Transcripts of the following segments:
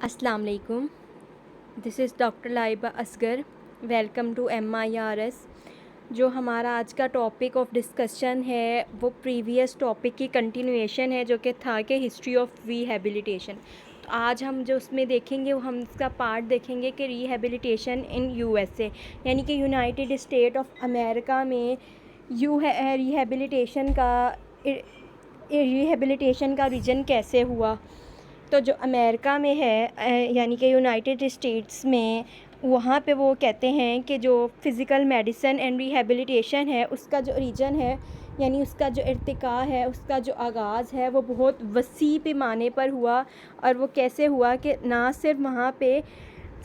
अस्सलाम वालेकुम। This is doctor Laiba Asghar. Welcome to MIRS। जो हमारा आज का टॉपिक ऑफ डिस्कशन है वो प्रीवियस टॉपिक की कंटिन्यूएशन है, जो कि था कि हिस्ट्री ऑफ रिहैबिलिटेशन। तो आज हम जो उसमें देखेंगे वो हम इसका पार्ट देखेंगे कि रिहैबिलिटेशन इन USA, यानी कि यूनाइटेड स्टेट ऑफ अमेरिका में रिहैबिलिटेशन का रीजन कैसे हुआ। तो जो अमेरिका में है यानी कि यूनाइटेड स्टेट्स में, वहाँ पे वो कहते हैं कि जो फ़िज़िकल मेडिसिन एंड रिहैबिलिटेशन है उसका जो रीजन है, यानी उसका जो इर्तिका है, उसका जो आगाज़ है वो बहुत वसी पैमाने पर हुआ। और वो कैसे हुआ कि ना सिर्फ वहाँ पे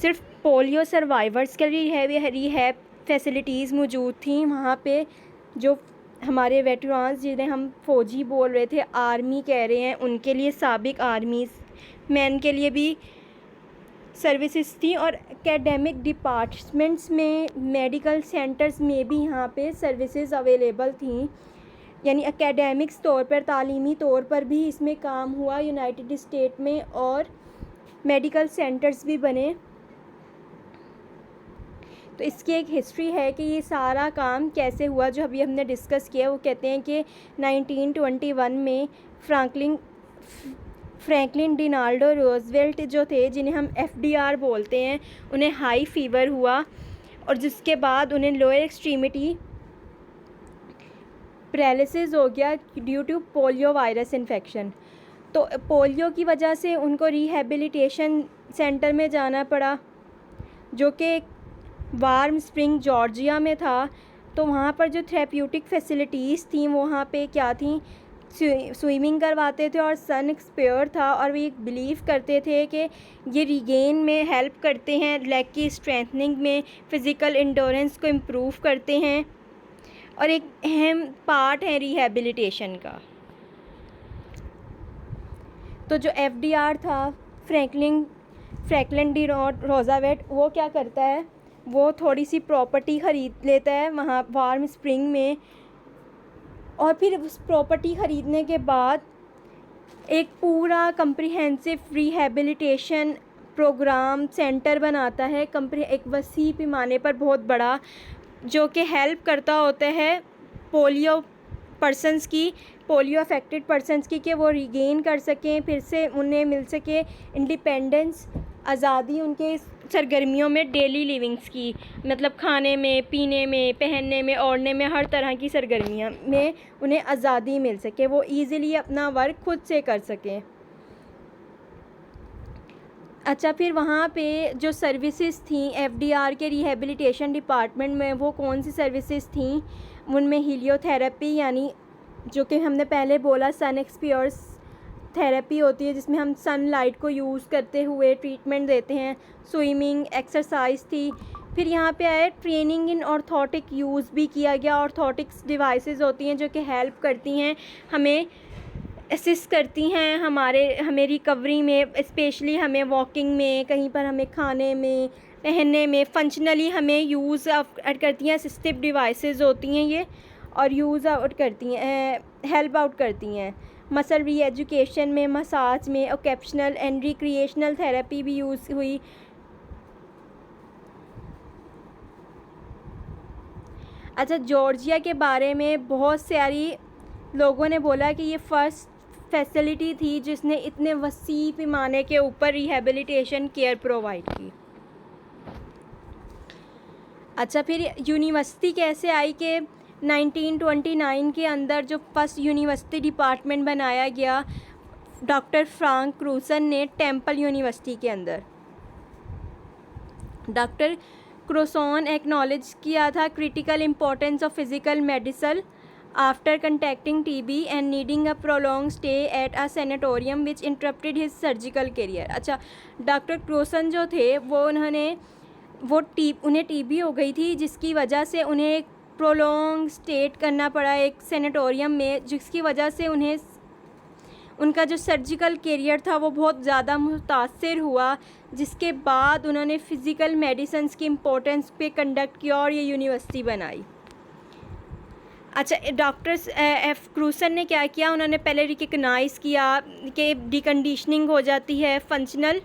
सिर्फ पोलियो सर्वाइवर्स के लिए रिहैब फैसिलिटीज़ मौजूद थी, वहाँ पे जो हमारे वेटरान्स जिन्हें हम फ़ौजी बोल रहे थे, आर्मी कह रहे हैं, उनके लिए साबिक आर्मीज़ मैन के लिए भी सर्विसेज थी। और एकेडमिक डिपार्टमेंट्स में, मेडिकल सेंटर्स में भी यहाँ पे सर्विसेज अवेलेबल थी, यानी एकेडमिक्स तौर पर, तालीमी तौर पर भी इसमें काम हुआ यूनाइटेड स्टेट में, और मेडिकल सेंटर्स भी बने। तो इसकी एक हिस्ट्री है कि ये सारा काम कैसे हुआ, जो अभी हमने डिस्कस किया। वो कहते हैं कि 1921 में फ्रैंकलिन डिनाल्डो रोजवेल्ट जो थे, जिन्हें हम FDR बोलते हैं, उन्हें हाई फीवर हुआ, और जिसके बाद उन्हें लोअर एक्सट्रीमिटी पैरालिसिस हो गया due to polio virus infection. तो पोलियो की वजह से उनको रिहैबिलिटेशन सेंटर में जाना पड़ा, जो कि वार्म स्प्रिंग जॉर्जिया में था। तो वहाँ पर जो थेरेप्यूटिक फैसिलिटीज़ थी, वहाँ पे क्या थी, स्विमिंग करवाते थे और सन एक्सपेयर था, और वे बिलीव करते थे कि ये रिगेन में हेल्प करते हैं, लेग की स्ट्रेंथनिंग में, फ़िज़िकल इंडोरेंस को इम्प्रूव करते हैं, और एक अहम पार्ट है रिहैबिलिटेशन का। तो जो FDR था, फ्रैंकलिन डी रोजावेल्ट, वो क्या करता है, वो थोड़ी सी प्रॉपर्टी ख़रीद लेता है वहाँ वार्म स्प्रिंग में, और फिर उस प्रॉपर्टी ख़रीदने के बाद एक पूरा कम्प्रिहेंसिव रिहैबिलिटेशन प्रोग्राम सेंटर बनाता है, एक वसी पैमाने पर बहुत बड़ा, जो कि हेल्प करता होता है पोलियो अफेक्टेड पर्सनस की, कि वो रिगेन कर सकें, फिर से उन्हें मिल सके इंडिपेंडेंस, आज़ादी, उनके सरगर्मियों में, डेली लिविंग्स की, मतलब खाने में, पीने में, पहनने में, ओढ़ने में, हर तरह की सरगर्मियाँ में उन्हें आज़ादी मिल सके, वो ईज़िली अपना वर्क खुद से कर सकें। अच्छा, फिर वहाँ पे जो सर्विसेज थी FDR के रिहैबिलिटेशन डिपार्टमेंट में, वो कौन सी सर्विसेज थी, उनमें हीलियोथेरेपी, यानी जो कि हमने पहले बोला सन एक्सपियर्स थेरेपी होती है, जिसमें हम सनलाइट को यूज़ करते हुए ट्रीटमेंट देते हैं। स्विमिंग, एक्सरसाइज थी। फिर यहाँ पे आए ट्रेनिंग इन ऑर्थोटिक यूज़ भी किया गया। ऑर्थोटिक्स डिवाइसेस होती हैं जो कि हेल्प करती हैं, हमें असिस्ट करती हैं हमें रिकवरी में, स्पेशली हमें वॉकिंग में, कहीं पर हमें खाने में, पहनने में, फंक्शनली हमें यूज़ करती हैं। असिस्टिव डिवाइसेस होती हैं ये, और हेल्प आउट करती हैं। मसल री एजुकेशन में, मसाज में, ऑक्यूपेशनल एंड रिक्रिएशनल थेरेपी भी यूज़ हुई। अच्छा, जॉर्जिया के बारे में बहुत सारी लोगों ने बोला कि ये फ़र्स्ट फैसिलिटी थी जिसने इतने वसी पैमाने के ऊपर रिहैबिलिटेशन केयर प्रोवाइड की। अच्छा, फिर यूनिवर्सिटी कैसे आई कि 1929 के अंदर जो फर्स्ट यूनिवर्सिटी डिपार्टमेंट बनाया गया डॉक्टर फ्रैंक क्रूसन ने टेम्पल यूनिवर्सिटी के अंदर। डॉक्टर क्रूसन एक्नॉलेज किया था critical importance of physical medicine after contacting TB and needing a prolong stay at a sanatorium which interrupted his surgical career. अच्छा, डॉक्टर क्रूसन जो थे उन्हें TB हो गई थी, जिसकी वजह से उन्हें एक प्रोलॉन्ग स्टेट करना पड़ा एक सैनिटोरियम में, जिसकी वजह से उन्हें उनका जो सर्जिकल करियर था वो बहुत ज़्यादा मुतासर हुआ, जिसके बाद उन्होंने फ़िज़िकल मेडिसिन की इम्पोर्टेंस पे कंडक्ट किया और ये यूनिवर्सिटी बनाई। अच्छा, डॉक्टर F क्रूसन ने क्या किया, उन्होंने पहले रिकग्नाइज़ किया कि डिकंडीशनिंग हो जाती है फंक्शनल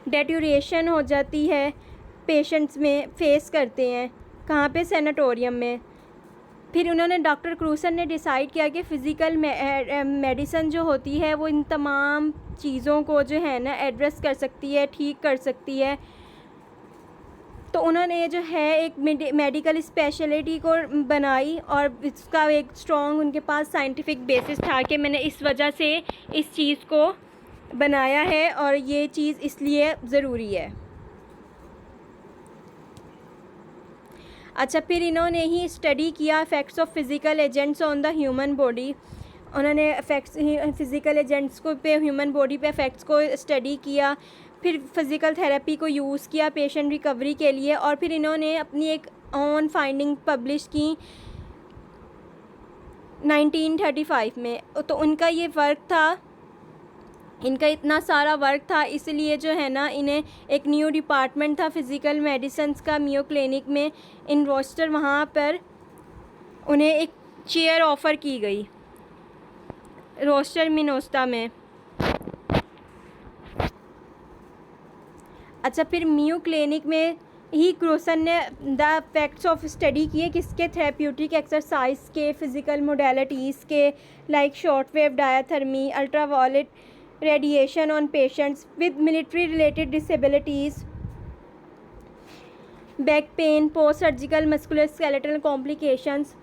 डेटोरेशन हो जाती है पेशेंट्स में, फेस करते हैं कहाँ पे, सैनाटोरियम में। फिर उन्होंने, डॉक्टर क्रूसन ने डिसाइड किया कि फ़िज़िकल मेडिसन जो होती है वो इन तमाम चीज़ों को जो है ना एड्रेस कर सकती है, ठीक कर सकती है। तो उन्होंने जो है एक मेडिकल स्पेशलिटी को बनाई और इसका एक स्ट्रॉन्ग उनके पास साइंटिफिक बेसिस था कि मैंने इस वजह से इस चीज़ को बनाया है और ये चीज़ इसलिए ज़रूरी है। अच्छा, फिर इन्होंने ही स्टडी किया effects of physical agents on the human body. उन्होंने इफ़ेक्ट्स फ़िज़िकल एजेंट्स को पे ह्यूमन बॉडी पे इफ़ेक्ट्स को स्टडी किया। फिर फ़िज़िकल थेरेपी को यूज़ किया पेशेंट रिकवरी के लिए। और फिर इन्होंने अपनी एक ऑन फाइंडिंग पब्लिश की 1935 में। तो उनका ये वर्क था, इनका इतना सारा वर्क था, इसलिए जो है ना इन्हें एक न्यू डिपार्टमेंट था फ़िज़िकल मेडिसिन्स का मियो क्लिनिक में इन रोस्टर, वहाँ पर उन्हें एक चेयर ऑफ़र की गई रोस्टर मिनोस्टा में। अच्छा, फिर मियो क्लिनिक में ही क्रूसन ने द इफेक्ट्स ऑफ स्टडी किए किसके, थेरेप्यूटिक एक्सरसाइज के, फ़िज़िकल मोडेलिटीज़ के, like short wave diathermy, ultraviolet radiation on patients with military related disabilities, back pain, post surgical muscular skeletal complications.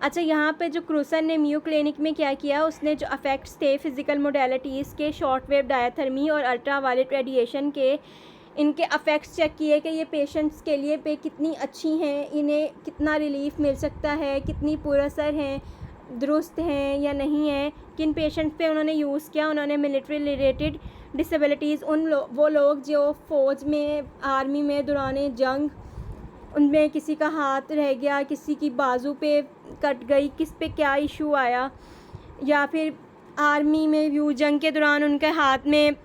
अच्छा, यहाँ पे जो क्रूसन ने मियो क्लिनिक में क्या किया, उसने जो अफेक्ट्स थे फ़िज़िकल मोडेलिटीज़ के, शॉर्ट वेव डायथर्मी और अल्ट्रावायलेट रेडिएशन के, इनके अफेक्ट्स चेक किए कि ये पेशेंट्स के लिए पे कितनी अच्छी हैं, इन्हें कितना रिलीफ़ मिल सकता है, कितनी पुरअसर हैं, दुरुस्त हैं या नहीं हैं। किन पेशेंट्स पे उन्होंने यूज़ किया, उन्होंने मिलिट्री रिलेटेड डिसेबिलिटीज़, वो लोग जो फ़ौज में, आर्मी में दौरान जंग, उनमें किसी का हाथ रह गया, किसी की बाजू पे कट गई, किस पे क्या इशू आया, या फिर आर्मी में जंग के दौरान उनके हाथ में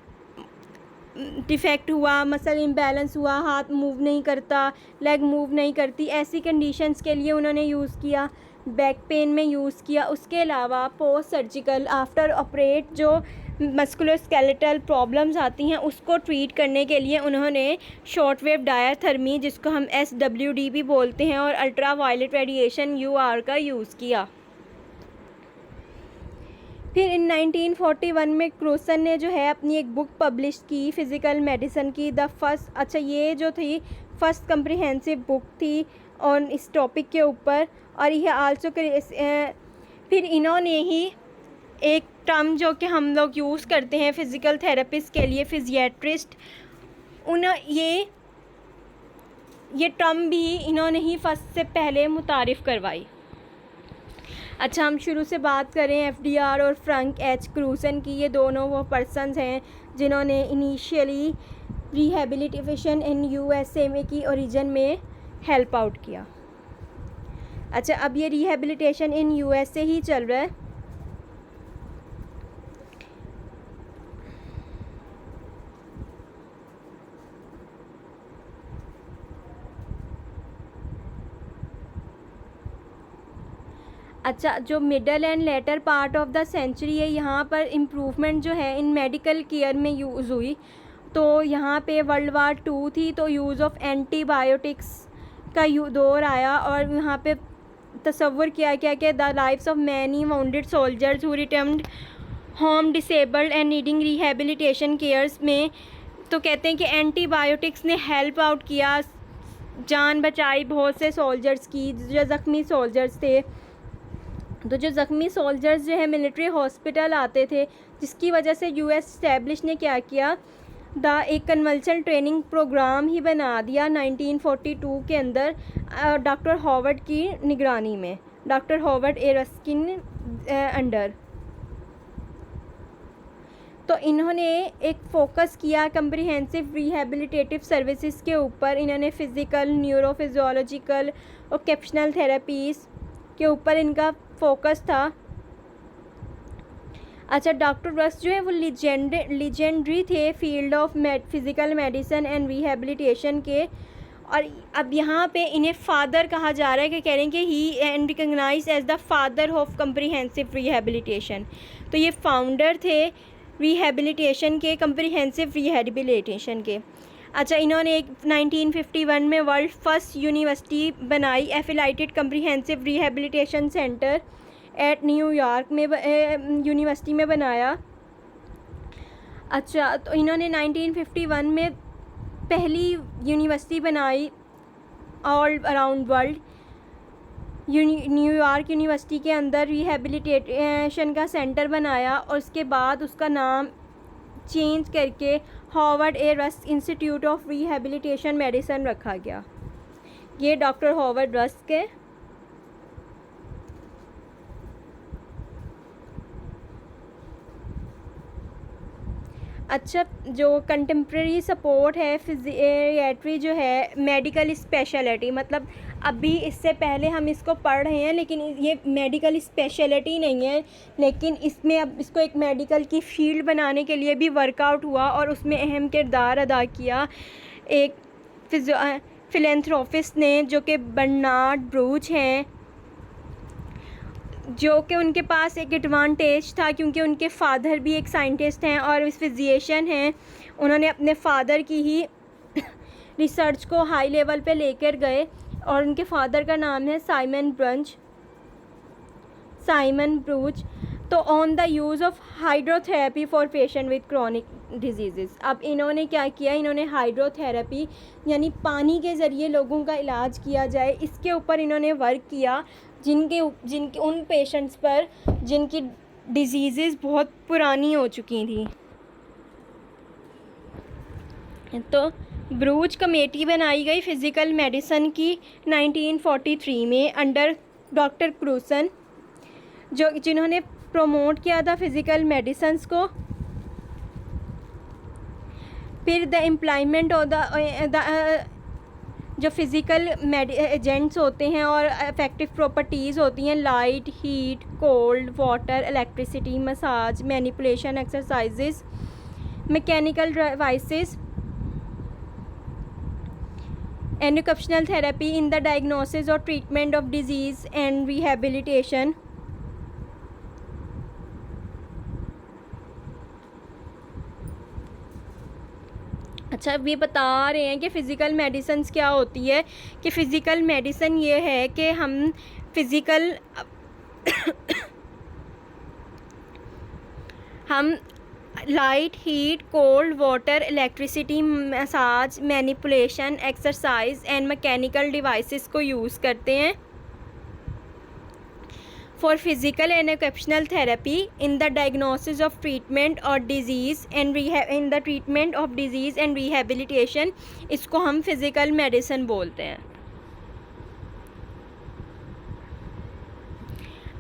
डिफेक्ट हुआ, मसल इम्बैलेंस हुआ, हाथ मूव नहीं करता, लेग मूव नहीं करती, ऐसी कंडीशंस के लिए उन्होंने यूज़ किया। बैक पेन में यूज़ किया। उसके अलावा पोस्ट सर्जिकल, आफ्टर ऑपरेट जो मस्कुलर स्केलेटल प्रॉब्लम्स आती हैं उसको ट्रीट करने के लिए उन्होंने शॉर्ट वेव डायथर्मी, जिसको हम SWD भी बोलते हैं, और अल्ट्रा वायलेट रेडिएशन UR का यूज़ किया। फिर इन 1941 में क्रूसन ने जो है अपनी एक बुक पब्लिश की फ़िज़िकल मेडिसिन की, द फर्स्ट। अच्छा, ये जो थी फर्स्ट कम्प्रिहेंसिव बुक थी ऑन इस टॉपिक के ऊपर। और यह आल्सो फिर इन्होंने ही एक टर्म जो कि हम लोग यूज़ करते हैं फ़िज़िकल थेरेपिस्ट के लिए, फिजियाट्रिस्ट, ये टर्म भी इन्होंने ही फर्स्ट से पहले मुतारिफ़ करवाई। अच्छा, हम शुरू से बात करें FDR और फ्रैंक H क्रूसन की। ये दोनों वो पर्सन्स हैं जिन्होंने इनिशियली रिहेबिलिटेशन इन USA में की ओरिजिन में हेल्प आउट किया। अच्छा, अब ये रिहेबिलिटेशन इन USA ही चल रहा है। अच्छा, जो middle and later part of the century है, यहाँ पर इम्प्रूवमेंट जो है इन मेडिकल केयर में यूज़ हुई। तो यहाँ पे वर्ल्ड वार 2 थी, तो यूज़ ऑफ एंटीबायोटिक्स का दौर आया और यहाँ पे तसव्वुर किया गया कि the lives of many wounded soldiers who returned home disabled and needing rehabilitation cares में। तो कहते हैं कि एंटीबायोटिक्स ने हेल्प आउट किया, जान बचाई बहुत से सोल्जर्स की जो ज़ख्मी सोल्जर्स थे। तो जो ज़ख्मी सोल्जर्स जो है मिलिट्री हॉस्पिटल आते थे, जिसकी वजह से US इस्टेब्लिश ने क्या किया, एक कन्वल्शन ट्रेनिंग प्रोग्राम ही बना दिया 1942 के अंदर डॉक्टर हॉवर्ड की निगरानी में, डॉक्टर हॉवर्ड ए रस्किन अंडर। तो इन्होंने एक फ़ोकस किया कम्प्रिहेंसिव रिहेबिलिटेटिव सर्विसेज के ऊपर। इन्होंने फ़िज़िकल, न्यूरोफिजियोलॉजिकल और ऑक्यूपेशनल थेरेपीज़ के ऊपर इनका फोकस था। अच्छा, डॉक्टर रस जो है वो लीजेंडरी थे field of physical medicine and rehabilitation के। और अब यहाँ पे इन्हें फ़ादर कहा जा रहा है कि कह रहे हैं कि he and recognize as the father of comprehensive rehabilitation. तो ये फाउंडर थे रिहेबिलिटेशन के, कम्प्रिहेंसिव रिहेबिलिटेशन के। अच्छा, इन्होंने एक 1951 में वर्ल्ड फर्स्ट यूनिवर्सिटी बनाई, affiliated comprehensive rehabilitation centre at New York में यूनिवर्सिटी में बनाया। अच्छा, तो इन्होंने 1951 में पहली यूनिवर्सिटी बनाई all around world, New York university के अंदर रिहेबिलिटेशन का सेंटर बनाया और उसके बाद उसका नाम चेंज करके Howard A rusk institute of rehabilitation medicine रखा गया। ये डॉक्टर हॉवर्ड रस्क है। अच्छा, जो कंटेम्प्रेरी सपोर्ट है फिजियाट्री जो है मेडिकल स्पेशलिटी, मतलब अभी इससे पहले हम इसको पढ़ रहे हैं लेकिन ये मेडिकल स्पेशलिटी नहीं है, लेकिन इसमें अब इसको एक मेडिकल की फील्ड बनाने के लिए भी वर्कआउट हुआ और उसमें अहम किरदार अदा किया एक फिलैंथ्रोपिस्ट ने, जो कि बर्नार्ड ब्रूच हैं, जो कि उनके पास एक एडवांटेज था क्योंकि उनके फादर भी एक साइंटिस्ट हैं और फिजिशियन हैं। उन्होंने अपने फादर की ही रिसर्च को हाई लेवल पे लेकर गए और उनके फादर का नाम है साइमन ब्रूच। तो on the use of hydrotherapy for patient with chronic disease. अब इन्होंने क्या किया, इन्होंने हाइड्रोथेरेपी यानी पानी के ज़रिए लोगों का इलाज किया जाए, इसके ऊपर इन्होंने वर्क किया, जिनके उन पेशेंट्स पर जिनकी डिजीज़ बहुत पुरानी हो चुकी थी। तो ब्रूच कमेटी बनाई गई फ़िज़िकल मेडिसिन की 1943 में अंडर डॉक्टर क्रूसन, जिन्होंने प्रमोट किया था फ़िज़िकल मेडिसिन को। फिर द एम्प्लॉयमेंट ऑफ द जो फ़िज़िकल एजेंट्स होते हैं और इफ़ेक्टिव प्रॉपर्टीज़ होती हैं, light, heat, cold, water, electricity, massage, manipulation exercises, mechanical devices, and occupational therapy in the diagnosis or treatment of disease and rehabilitation। अच्छा, अब ये बता रहे हैं कि फ़िज़िकल मेडिसिन क्या होती है, कि फ़िज़िकल मेडिसिन ये है कि हम light, heat, cold, water, electricity, massage, manipulation, exercise and mechanical devices को यूज़ करते हैं for physical and occupational therapy in the diagnosis of treatment और disease and in the treatment of disease and rehabilitation. इसको हम physical medicine बोलते हैं।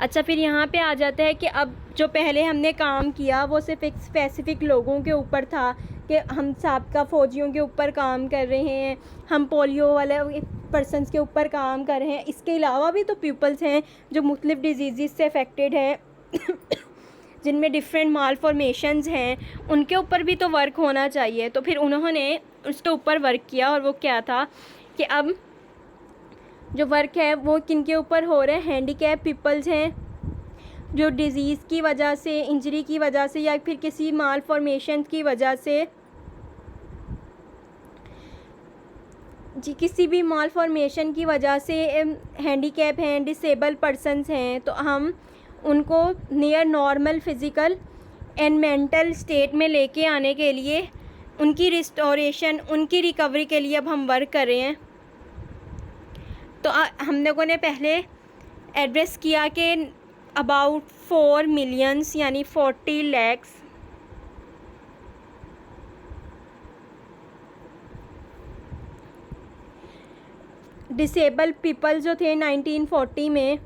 अच्छा, फिर यहाँ पे आ जाता है कि अब जो पहले हमने काम किया वो सिर्फ एक स्पेसिफ़िक लोगों के ऊपर था कि हम साबका फ़ौजियों के ऊपर काम कर रहे हैं, हम पोलियो वाले पर्सनस के ऊपर काम कर रहे हैं। इसके अलावा भी तो पीपल्स हैं जो मुख्तलिफ़ डिजीज़ से अफेक्टेड हैं जिनमें डिफरेंट मालफॉर्मेशंस हैं, उनके ऊपर भी तो वर्क होना चाहिए। तो फिर उन्होंने उसके ऊपर वर्क किया और वो क्या था कि अब जो वर्क है वो किन के ऊपर हो रहा है, हैंडीकैप पीपल्स हैं जो डिज़ीज़ की वजह से, इंजरी की वजह से या फिर किसी मालफॉर्मेशन की वजह से किसी भी मालफॉर्मेशन की वजह से हैंडीकैप हैं, डिसेबल पर्सनस हैं, तो हम उनको near normal physical and mental state में लेके आने के लिए, उनकी रिस्टोरेशन, उनकी रिकवरी के लिए अब हम वर्क कर रहे हैं। तो हम लोगों ने पहले एड्रेस किया कि अबाउट 4 मिलियंस यानी 40 लैक्स डिसेबल पीपल जो थे 1940 में,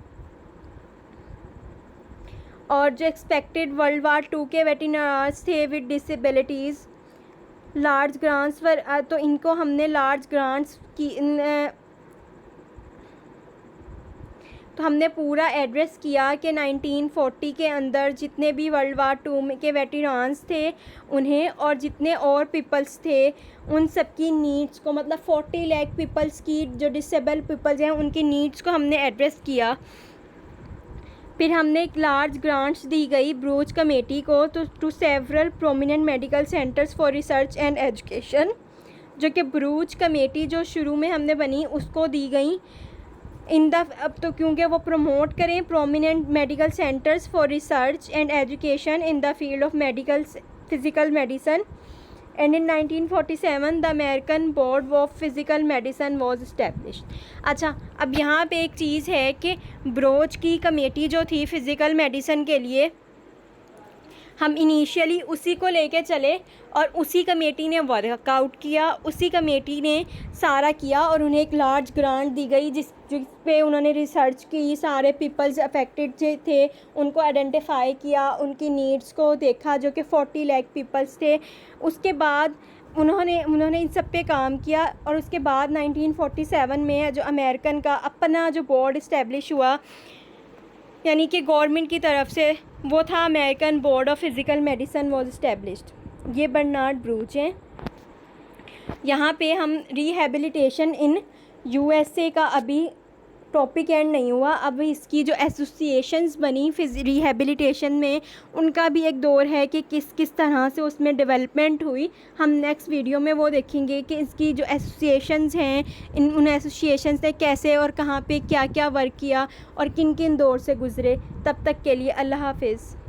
और जो एक्सपेक्टेड वर्ल्ड वार 2 के वेटरन्स थे विद डिसेबिलिटीज़, लार्ज ग्रांट्स पर, तो इनको हमने लार्ज ग्रांट्स की तो हमने पूरा एड्रेस किया कि 1940 के अंदर जितने भी वर्ल्ड वार 2 के वेटरन्स थे उन्हें, और जितने और पीपल्स थे उन सब की नीड्स को, मतलब 40 लाख पीपल्स की जो डिसेबल पीपल्स हैं उनकी नीड्स को हमने एड्रेस किया। फिर हमने एक लार्ज ग्रांट्स दी गई ब्रूच कमेटी को to several prominent medical centres for research and education, जो कि ब्रूच कमेटी जो शुरू में हमने बनी उसको दी गई अब तो क्योंकि वो प्रमोट करें prominent medical centres for research and education in the field of medical physical medicine. And in 1947 the American board of physical medicine was established. अच्छा, अब यहाँ पे एक चीज़ है कि ब्रोच की कमेटी जो थी फ़िज़िकल मेडिसन के लिए, हम इनिशियली उसी को लेके चले और उसी कमेटी ने वर्कआउट किया, उसी कमेटी ने सारा किया और उन्हें एक लार्ज ग्रांट दी गई जिस पे उन्होंने रिसर्च की, सारे पीपल्स अफेक्टेड थे उनको आइडेंटिफाई किया, उनकी नीड्स को देखा जो कि 40 लाख पीपल्स थे। उसके बाद उन्होंने इन सब पे काम किया और उसके बाद 1947 में जो अमेरिकन का अपना जो बोर्ड इस्टेब्लिश हुआ, यानी कि गवर्नमेंट की तरफ से, वो था American board of physical medicine was established. ये बर्नार्ड ब्रूच हैं। यहाँ पे हम रिहेबिलिटेशन इन यूएसए का अभी टॉपिक एंड नहीं हुआ, अब इसकी जो एसोसिएशंस बनी रिहेबिलिटेशन में उनका भी एक दौर है कि किस किस तरह से उसमें डेवलपमेंट हुई। हम नेक्स्ट वीडियो में वो देखेंगे कि इसकी जो एसोसिएशंस हैं उन एसोसिएशंस ने कैसे और कहाँ पे क्या क्या वर्क किया और किन किन दौर से गुज़रे। तब तक के लिए अल्लाह हाफिज़।